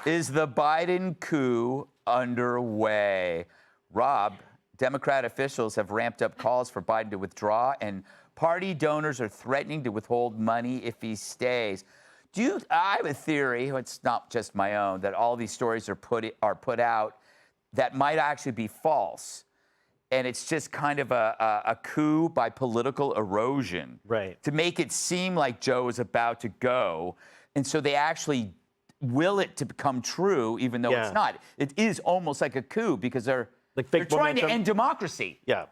Is the Biden coup underway? Rob, Democrat officials have ramped up calls for Biden to withdraw, and party donors are threatening to withhold money if he stays. I have a theory, it's not just my own, that all these stories are put out that might actually be false. And it's just kind of a coup by political erosion. Right. To make it seem like Joe is about to go. And so they actually will it to become true, even though it's not. It is almost like a coup because they're trying to end democracy. Yeah.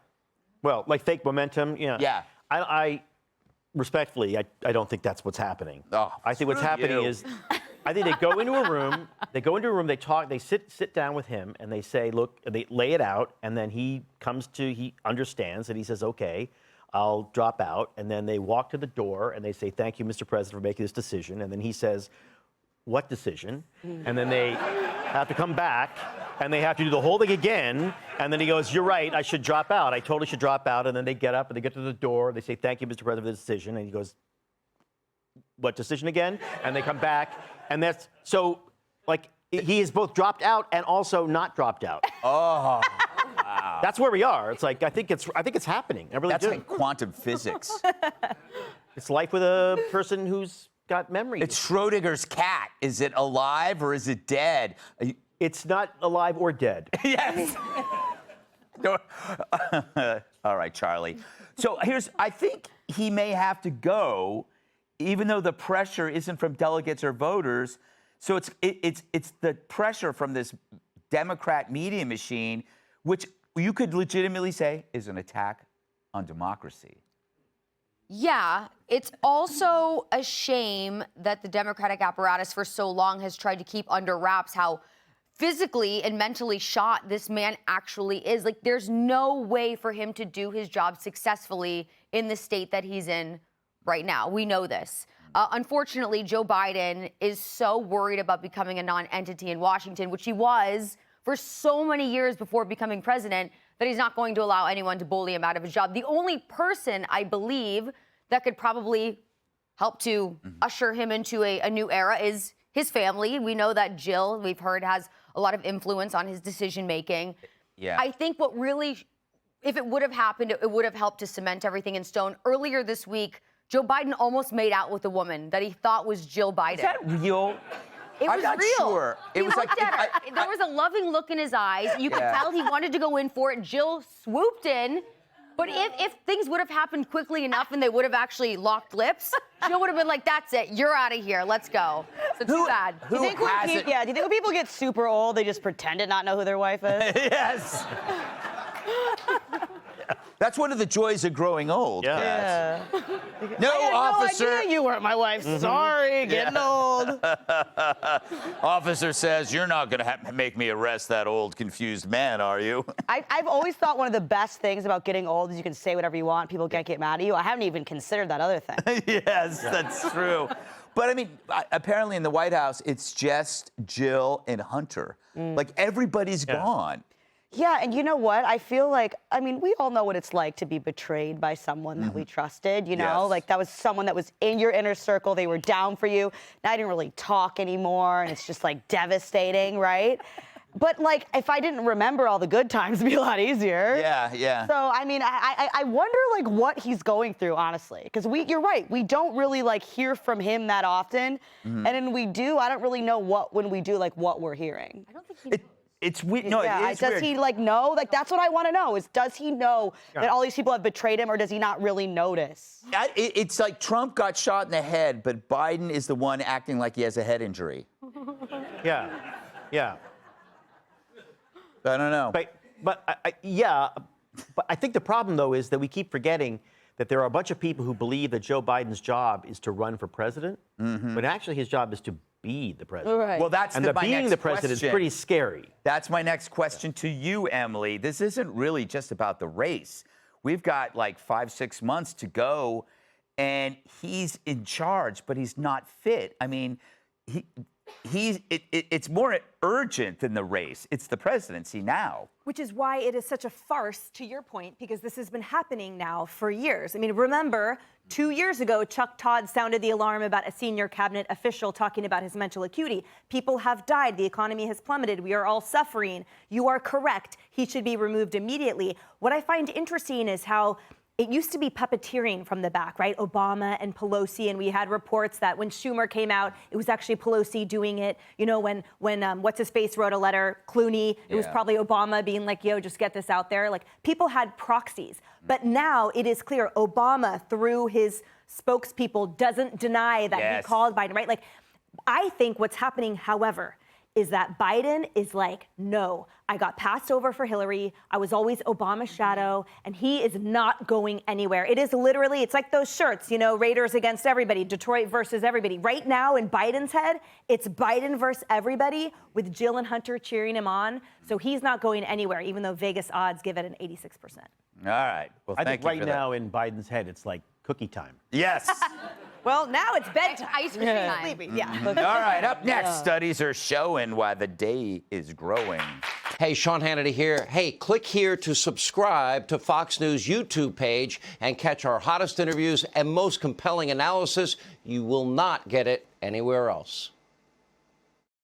Well, like fake momentum. Yeah. I respectfully, I don't think that's what's happening. Oh, I think what's happening is, I think they go into a room, they talk, they sit down with him, and they say, look, they lay it out, and then he understands, and he says, okay, I'll drop out, and then they walk to the door, and they say, thank you, Mr. President, for making this decision, and then he says, what decision? And then they have to come back, and they have to do the whole thing again, and then he goes, you're right, I should drop out. I totally should drop out. And then they get up, and they get to the door, they say, thank you, Mr. President, for the decision. And he goes, what decision again? And they come back, and that's, so, like, he is both dropped out and also not dropped out. Oh, wow. That's where we are. It's like, I think it's happening. I really That's do. like quantum physics. It's life with a person who's got memories. It's Schrodinger's cat. Is it alive or is it dead? It's not alive or dead. Yes. All right, Charlie. So I think he may have to go, even though the pressure isn't from delegates or voters. So it's the pressure from this Democrat media machine, which you could legitimately say is an attack on democracy. Yeah, it's also a shame that the Democratic apparatus for so long has tried to keep under wraps how physically and mentally shot this man actually is. Like, there's no way for him to do his job successfully in the state that he's in right now. We know this. Unfortunately, Joe Biden is so worried about becoming a non-entity in Washington, which he was for so many years before becoming president, that he's not going to allow anyone to bully him out of his job. The only person, I believe, that could probably help to usher him into a new era is his family. We know that Jill, we've heard, has a lot of influence on his decision-making. Yeah. I think what really, if it would have happened, it would have helped to cement everything in stone. Earlier this week, Joe Biden almost made out with a woman that he thought was Jill Biden. Is that real? It was I'm not real. sure. He looked at her. There was a loving look in his eyes. You could tell he wanted to go in for it. Jill swooped in. But if things would have happened quickly enough and they would have actually locked lips, Jill would have been like, that's it. You're out of here. Let's go. So too bad. Do you think when people get super old, they just pretend to not know who their wife is? Yes. That's one of the joys of growing old. Yeah. No, officer. No idea you weren't my wife. Sorry, getting old. Officer says, you're not going to make me arrest that old, confused man, are you? I've always thought one of the best things about getting old is you can say whatever you want. People can't get mad at you. I haven't even considered that other thing. Yes, that's true. But I mean, apparently in the White House, it's just Jill and Hunter. Like, everybody's gone. Yeah, and you know what? I feel like, I mean, we all know what it's like to be betrayed by someone that we trusted, you know? Yes. Like, that was someone that was in your inner circle. They were down for you. Now I didn't really talk anymore, and it's just, like, devastating, right? But, like, if I didn't remember all the good times, it'd be a lot easier. Yeah. So, I mean, I wonder, like, what he's going through, honestly. Because you're right, we don't really, like, hear from him that often. And when we do, I don't really know when we do, like, what we're hearing. I don't think he It's weird. No, yeah, it is does weird. he, like, know? Like, that's what I want to know, is does he know that all these people have betrayed him, or does he not really notice? It's like Trump got shot in the head, but Biden is the one acting like he has a head injury. Yeah. I don't know. But I think the problem, though, is that we keep forgetting that there are a bunch of people who believe that Joe Biden's job is to run for president, but actually his job is to be the president. Right. Well, that's And being the president is pretty scary. That's my next question to you, Emily. This isn't really just about the race. We've got like 5-6 months to go, and he's in charge, but he's not fit. I mean, it's more urgent than the race. It's the presidency now. Which is why it is such a farce, to your point, because this has been happening now for years. I mean, remember, 2 years ago, Chuck Todd sounded the alarm about a senior cabinet official talking about his mental acuity. People have died. The economy has plummeted. We are all suffering. You are correct. He should be removed immediately. What I find interesting is how it used to be puppeteering from the back, right? Obama and Pelosi, and we had reports that when Schumer came out, it was actually Pelosi doing it. You know, when what's-his-face wrote a letter, Clooney, it was probably Obama being like, yo, just get this out there. Like, people had proxies. But now it is clear Obama, through his spokespeople, doesn't deny that he called Biden, right? Like, I think what's happening, however, is that Biden is like, no, I got passed over for Hillary. I was always Obama's shadow, and he is not going anywhere. It is literally, it's like those shirts, you know, Raiders against everybody, Detroit versus everybody. Right now in Biden's head, it's Biden versus everybody with Jill and Hunter cheering him on. So he's not going anywhere, even though Vegas odds give it an 86%. All right. Well, I thank think you right for now in Biden's head, it's like cookie time. that. Yes. Well, now it's bedtime. Ice cream time. Sleepy. Yeah. All right. Up next, studies are showing why the day is growing. Hey, Sean Hannity here. Hey, click here to subscribe to Fox News YouTube page and catch our hottest interviews and most compelling analysis. You will not get it anywhere else.